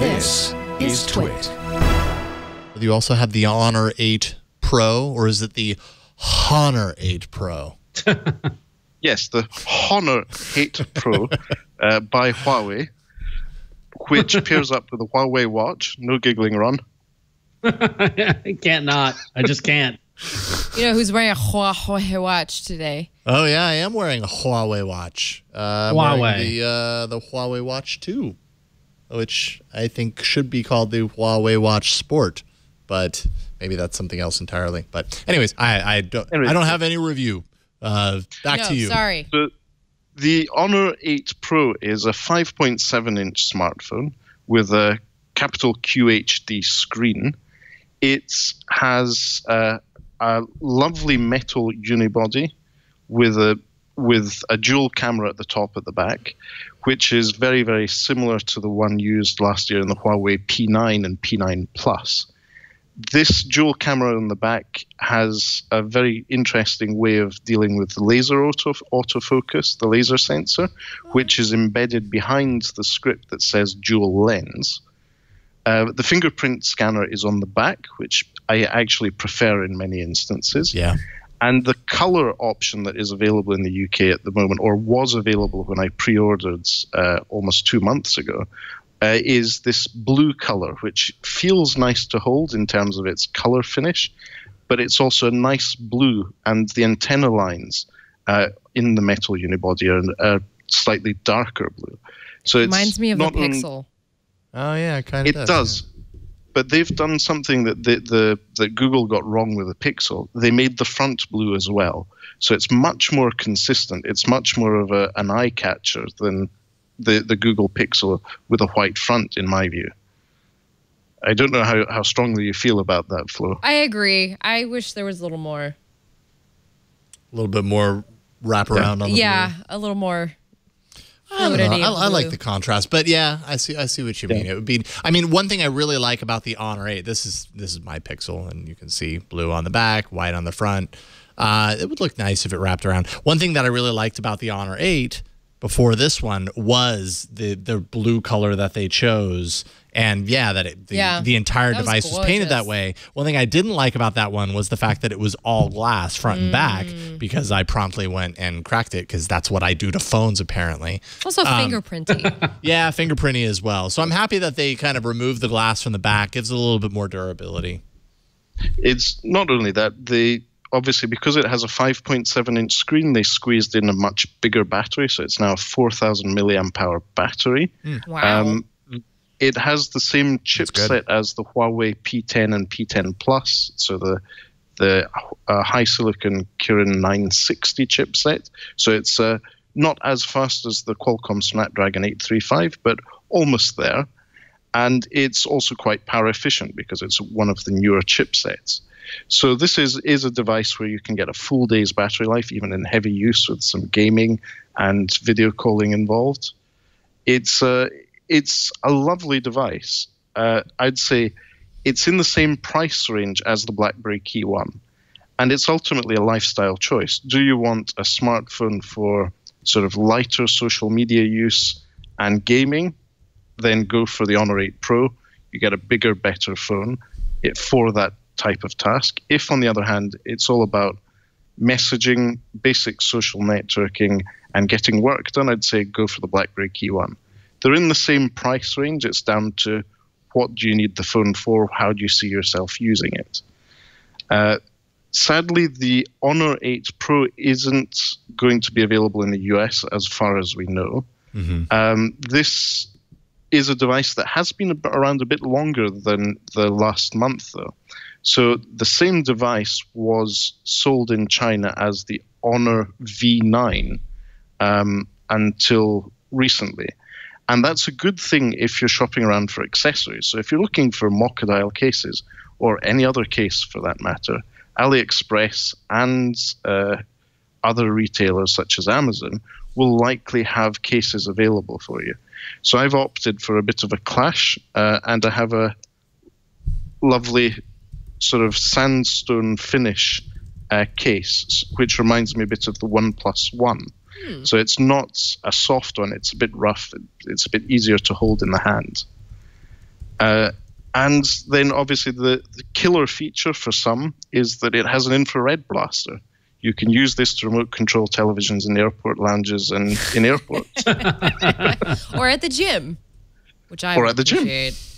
This is TWiT. You also have the Honor 8 Pro, or is it the Honor 8 Pro? Yes, the Honor 8 Pro by Huawei, which pairs up with the Huawei watch. No giggling, Ron. I can't not. I just can't. You know who's wearing a Huawei watch today? Oh, yeah, I am wearing a Huawei watch. Huawei. The Huawei Watch 2, which I think should be called the Huawei Watch Sport, but maybe that's something else entirely. But anyways, I don't have any review. Back to you. Sorry. The Honor 8 Pro is a 5.7-inch smartphone with a capital QHD screen. It has a lovely metal unibody with a dual camera at the top at the back, which is very, very similar to the one used last year in the Huawei P9 and P9 Plus. This dual camera on the back has a very interesting way of dealing with the laser autofocus, the laser sensor, which is embedded behind the script that says dual lens. The fingerprint scanner is on the back, which I actually prefer in many instances. Yeah. And the color option that is available in the UK at the moment, or was available when I pre-ordered almost 2 months ago, is this blue color, which feels nice to hold in terms of its color finish, but it's also a nice blue, and the antenna lines in the metal unibody are slightly darker blue. So it reminds me of the Pixel. Oh yeah, it kind of does. It does. But they've done something that that Google got wrong with the Pixel. They made the front blue as well. So it's much more consistent. It's much more of an eye catcher than the Google Pixel with a white front, in my view. I don't know how strongly you feel about that, Flo. I agree. I wish there was a little more. A little bit more wraparound on the blue. A little more. I don't know. I like the contrast, but yeah, I see what you mean. It would be. I mean, one thing I really like about the Honor 8. This is my Pixel, and you can see blue on the back, white on the front. It would look nice if it wrapped around. One thing that I really liked about the Honor 8 before this one was the blue color that they chose, and the entire device was painted that way. One thing I didn't like about that one was the fact that it was all glass front and back, because I promptly went and cracked it, because that's what I do to phones apparently. Also fingerprinty. Yeah, fingerprinty as well. So I'm happy that they kind of removed the glass from the back. Gives it a little bit more durability. It's not only that, obviously, because it has a 5.7-inch screen, they squeezed in a much bigger battery, so it's now a 4,000 milliamp hour battery. Wow. It has the same chipset as the Huawei P10 and P10 Plus, so the high silicon Kirin 960 chipset. So it's not as fast as the Qualcomm Snapdragon 835, but almost there. And it's also quite power efficient because it's one of the newer chipsets. So this is a device where you can get a full day's battery life, even in heavy use with some gaming and video calling involved. It's a lovely device. I'd say it's in the same price range as the BlackBerry Key 1. And it's ultimately a lifestyle choice. Do you want a smartphone for sort of lighter social media use and gaming? Then go for the Honor 8 Pro. You get a bigger, better phone for that type of task. If, on the other hand, it's all about messaging, basic social networking, and getting work done, I'd say go for the BlackBerry Key 1. They're in the same price range. It's down to what do you need the phone for, how do you see yourself using it. Sadly, the Honor 8 Pro isn't going to be available in the US as far as we know. This is a device that has been around a bit longer than the last month, though. So the same device was sold in China as the Honor V9 until recently. And that's a good thing if you're shopping around for accessories. So if you're looking for Mokadial cases, or any other case for that matter, AliExpress and other retailers such as Amazon will likely have cases available for you. So I've opted for a bit of a clash, and I have a lovely sort of sandstone finish case, which reminds me a bit of the OnePlus One. So it's not a soft one, it's a bit rough, it's a bit easier to hold in the hand. And then obviously the killer feature for some is that it has an infrared blaster. You can use this to remote control televisions in airport lounges and in airports. Or at the gym, which I or at the appreciate. gym.